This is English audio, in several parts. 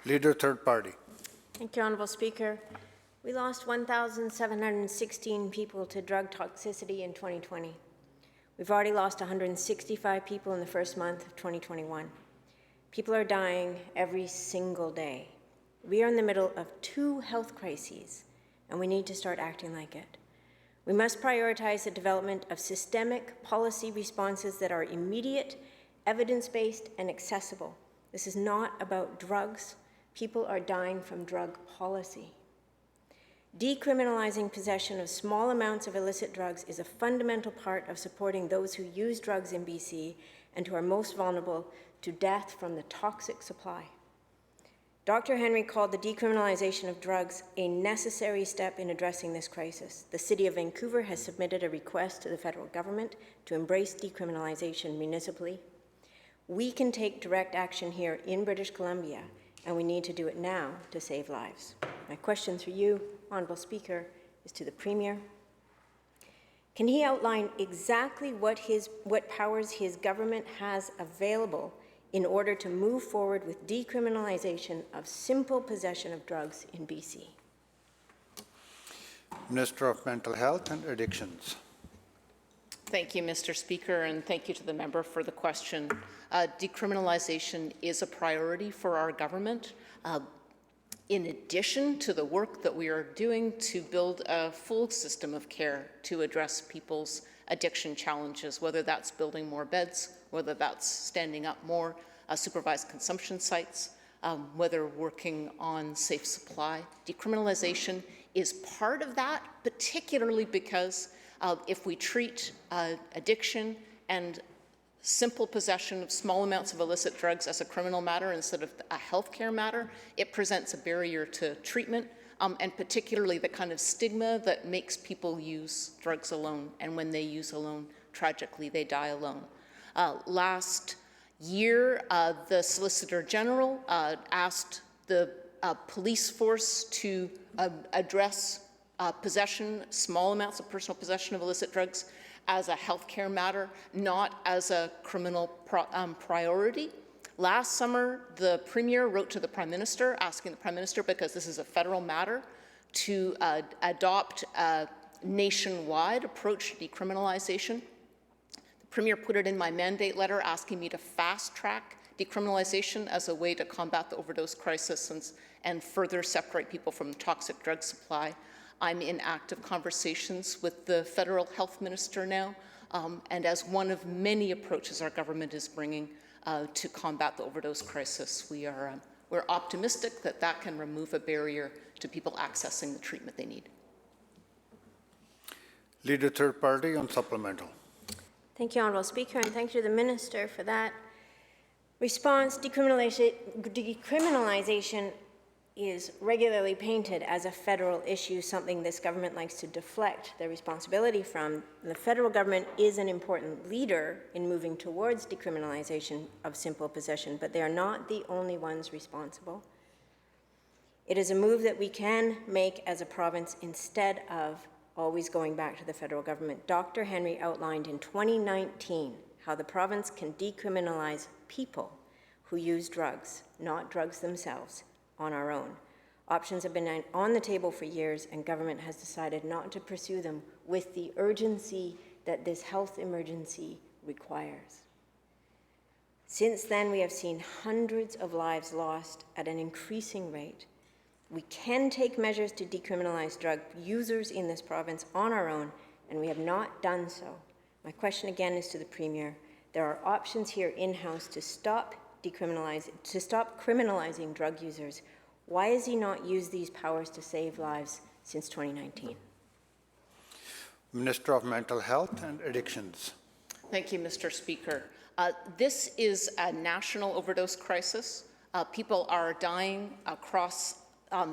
Leader, third party. Thank you, Honourable Speaker. We lost 1,716 people to drug toxicity in 2020. We've already lost 165 people in the first month of 2021. People are dying every single day. We are in the middle of 2 health crises, and we need to start acting like it. We must prioritize the development of systemic policy responses that are immediate, evidence-based, and accessible. This is not about drugs. People are dying from drug policy. Decriminalizing possession of small amounts of illicit drugs is a fundamental part of supporting those who use drugs in BC and who are most vulnerable to death from the toxic supply. Dr. Henry called the decriminalization of drugs a necessary step in addressing this crisis. The City of Vancouver has submitted a request to the federal government to embrace decriminalization municipally. We can take direct action here in British Columbia, and we need to do it now to save lives. My question through you, Honourable Speaker, is to the Premier. Can he outline exactly what powers his government has available in order to move forward with decriminalization of simple possession of drugs in BC? Minister of Mental Health and Addictions. Thank you, Mr. Speaker, and thank you to the member for the question. Decriminalization is a priority for our government. In addition to the work that we are doing to build a full system of care to address people's addiction challenges, whether that's building more beds, whether that's standing up more supervised consumption sites, whether working on safe supply. Decriminalization is part of that, particularly because if we treat addiction and simple possession of small amounts of illicit drugs as a criminal matter instead of a healthcare matter, it presents a barrier to treatment, and particularly the kind of stigma that makes people use drugs alone, and when they use alone, tragically, they die alone. Last year, the Solicitor General asked the police force to address small amounts of personal possession of illicit drugs as a healthcare matter, not as a criminal priority. Last summer, the Premier wrote to the Prime Minister, asking the Prime Minister, because this is a federal matter, to adopt a nationwide approach to decriminalization. The Premier put it in my mandate letter, asking me to fast-track decriminalization as a way to combat the overdose crisis and further separate people from toxic drug supply. I'm in active conversations with the federal health minister now, and as one of many approaches our government is bringing to combat the overdose crisis, we're optimistic that that can remove a barrier to people accessing the treatment they need. Leader, third party on supplemental. Thank you, Honourable Speaker, and thank you to the Minister for that response. Decriminalization is regularly painted as a federal issue, something this government likes to deflect their responsibility from. The federal government is an important leader in moving towards decriminalization of simple possession, but they are not the only ones responsible. It is a move that we can make as a province instead of always going back to the federal government. Dr. Henry outlined in 2019 how the province can decriminalize people who use drugs, not drugs themselves, on our own. Options have been on the table for years, and government has decided not to pursue them with the urgency that this health emergency requires. Since then, we have seen hundreds of lives lost at an increasing rate. We can take measures to decriminalize drug users in this province on our own, and we have not done so. My question again is to the Premier. There are options here in-house to stop criminalizing drug users. Why has he not used these powers to save lives since 2019? Minister of Mental Health and Addictions. Thank you, Mr. Speaker. This is a national overdose crisis. People are dying across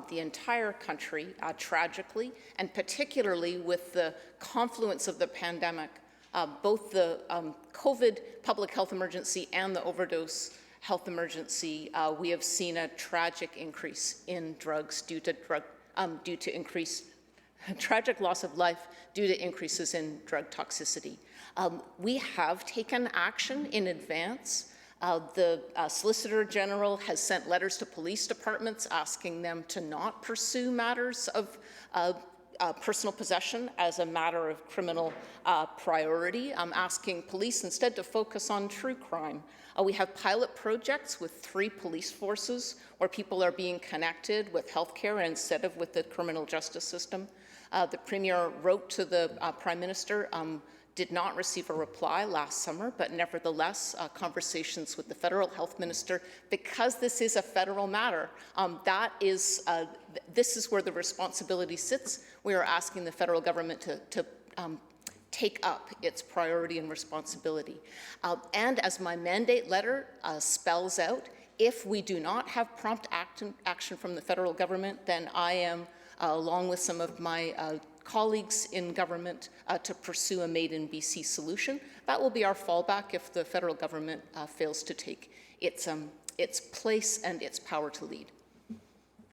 the entire country, tragically, and particularly with the confluence of the pandemic, both the COVID public health emergency and the overdose health emergency, we have seen a tragic increase in drugs due to tragic loss of life due to increases in drug toxicity. We have taken action in advance The Solicitor General has sent letters to police departments asking them to not pursue matters of personal possession as a matter of criminal priority. I'm asking police instead to focus on true crime. We have pilot projects with 3 police forces where people are being connected with healthcare instead of with the criminal justice system. The Premier wrote to the Prime Minister, did not receive a reply last summer, but nevertheless, conversations with the federal health minister, because this is a federal matter, this is where the responsibility sits. We are asking the federal government to take up its priority and responsibility. And as my mandate letter spells out, if we do not have prompt action from the federal government, then I am, along with some of my colleagues in government, to pursue a Made in BC solution. That will be our fallback if the federal government fails to take its place and its power to lead.